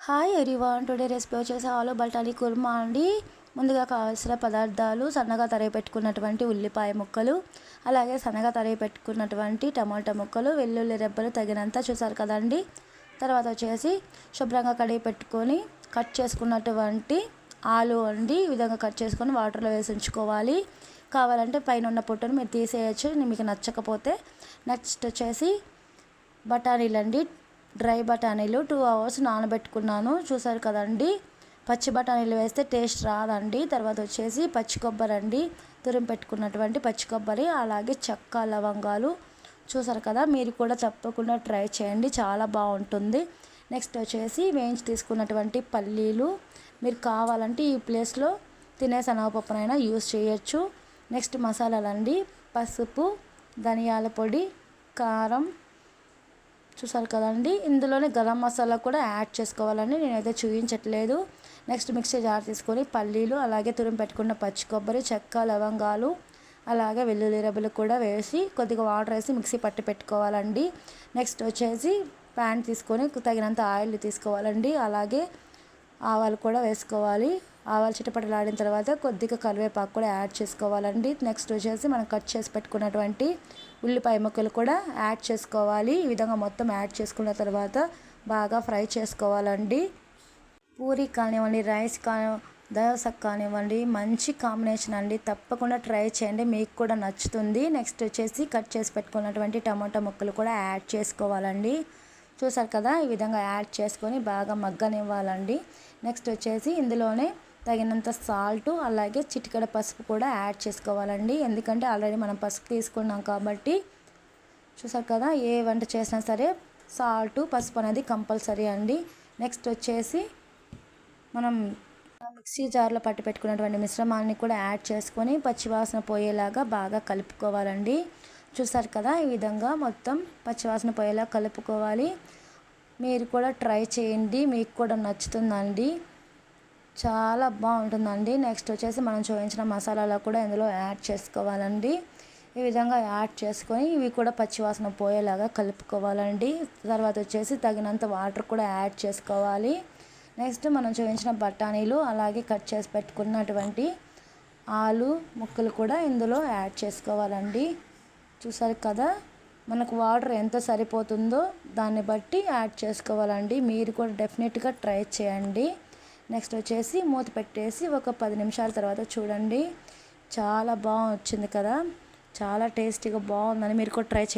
Hi everyone, today recipe వచ్చేసి ఆలు బఠానీ కుర్మా అండి. ముందుగా కావాల్సిన పదార్థాలు సన్నగా తరిగి పెట్టుకున్నటువంటి ఉల్లిపాయ ముక్కలు, అలాగే సన్నగా తరిగి పెట్టుకున్నటువంటి టమాటా ముక్కలు, వెల్లుల్లి రెబ్బలు తగినంత, చూసారు కదండి. తర్వాత వచ్చేసి శుభ్రంగా కడిగి పెట్టుకొని కట్ చేసుకున్నటువంటి ఆలు అండి ఈ విధంగా కట్ చేసుకొని వాటర్లో వేసి ఉంచుకోవాలి. కావాలంటే పైన ఉన్న పొట్టును మీరు తీసేయచ్చు మీకు నచ్చకపోతే. నెక్స్ట్ వచ్చేసి బఠానీలు అండి, డ్రై బఠానీలు 2 అవర్స్ నానబెట్టుకున్నాను, చూసారు కదండి. పచ్చి బఠానీలు వేస్తే టేస్ట్ రాదండి. తర్వాత వచ్చేసి పచ్చి కొబ్బరి అండి, తురిమి పెట్టుకున్నటువంటి పచ్చి కొబ్బరి, అలాగే చెక్క లవంగాలు, చూసారు కదా. మీరు కూడా తప్పకుండా ట్రై చేయండి, చాలా బాగుంటుంది. నెక్స్ట్ వచ్చేసి వేయించి తీసుకున్నటువంటి పల్లీలు, మీరు కావాలంటే ఈ ప్లేస్లో తినే శనగపప్పునైనా యూస్ చేయొచ్చు. నెక్స్ట్ మసాలాలండి, పసుపు, ధనియాల పొడి, కారం, చూసారు కదండి. ఇందులోనే గరం మసాలా కూడా యాడ్ చేసుకోవాలండి, నేనైతే చూపించట్లేదు. నెక్స్ట్ మిక్సీ జార్ తీసుకొని పల్లీలు, అలాగే తురిమి పెట్టుకున్న పచ్చి కొబ్బరి, చెక్క లవంగాలు, అలాగే వెల్లుల్లి రెబ్బలు కూడా వేసి కొద్దిగా వాటర్ వేసి మిక్సీ పట్టి పెట్టుకోవాలండి. నెక్స్ట్ వచ్చేసి ప్యాన్ తీసుకొని తగినంత ఆయిల్ తీసుకోవాలండి, అలాగే ఆవాలు కూడా వేసుకోవాలి. ఆవాలు చిటపటలాడిన తర్వాత కొద్దిగా కరివేపాకు కూడా యాడ్ చేసుకోవాలండి. నెక్స్ట్ వచ్చేసి మనం కట్ చేసి పెట్టుకున్నటువంటి ఉల్లిపాయ ముక్కలు కూడా యాడ్ చేసుకోవాలి. ఈ విధంగా మొత్తం యాడ్ చేసుకున్న తర్వాత బాగా ఫ్రై చేసుకోవాలండి. పూరి కానివ్వండి, రైస్ దోసకు కానివ్వండి, మంచి కాంబినేషన్ అండి. తప్పకుండా ట్రై చేయండి, మీకు కూడా నచ్చుతుంది. నెక్స్ట్ వచ్చేసి కట్ చేసి పెట్టుకున్నటువంటి టమాటా ముక్కలు కూడా యాడ్ చేసుకోవాలండి, చూసారు కదా. ఈ విధంగా యాడ్ చేసుకొని బాగా మగ్గనివ్వాలండి. నెక్స్ట్ వచ్చేసి ఇందులోనే తగినంత సాల్ట్, అలాగే చిటికెడ పసుపు కూడా యాడ్ చేసుకోవాలండి, ఎందుకంటే ఆల్రెడీ మనం పసుపు తీసుకున్నాం కాబట్టి. చూసారు కదా, ఏ వంట చేసినా సరే సాల్ట్, పసుపు అనేది కంపల్సరీ అండి. నెక్స్ట్ వచ్చేసి మనం మిక్సీ జార్లో పట్టి పెట్టుకున్నటువంటి మిశ్రమాన్ని కూడా యాడ్ చేసుకొని పచ్చివాసన పోయేలాగా బాగా కలుపుకోవాలండి. చూసారు కదా, ఈ విధంగా మొత్తం పచ్చివాసన పోయేలా కలుపుకోవాలి. మీరు కూడా ట్రై చేయండి, మీకు కూడా నచ్చుతుందండి, చాలా బాగుంటుందండి. నెక్స్ట్ వచ్చేసి మనం చూపించిన మసాలాలు కూడా ఇందులో యాడ్ చేసుకోవాలండి. ఈ విధంగా యాడ్ చేసుకొని ఇవి కూడా పచ్చివాసన పోయేలాగా కలుపుకోవాలండి. తర్వాత వచ్చేసి తగినంత వాటర్ కూడా యాడ్ చేసుకోవాలి. నెక్స్ట్ మనం చూపించిన బఠానీలు, అలాగే కట్ చేసి పెట్టుకున్నటువంటి ఆలు ముక్కలు కూడా ఇందులో యాడ్ చేసుకోవాలండి. చూసారు కదా, మనకు వాటర్ ఎంత సరిపోతుందో దాన్ని బట్టి యాడ్ చేసుకోవాలండి. మీరు కూడా డెఫినెట్గా ట్రై చేయండి. నెక్స్ట్ వచ్చేసి మూత పెట్టేసి ఒక 10 నిమిషాల తర్వాత చూడండి, చాలా బాగా వచ్చింది కదా, చాలా టేస్టీగా బాగుందని మీరు కూడా ట్రై చేయండి.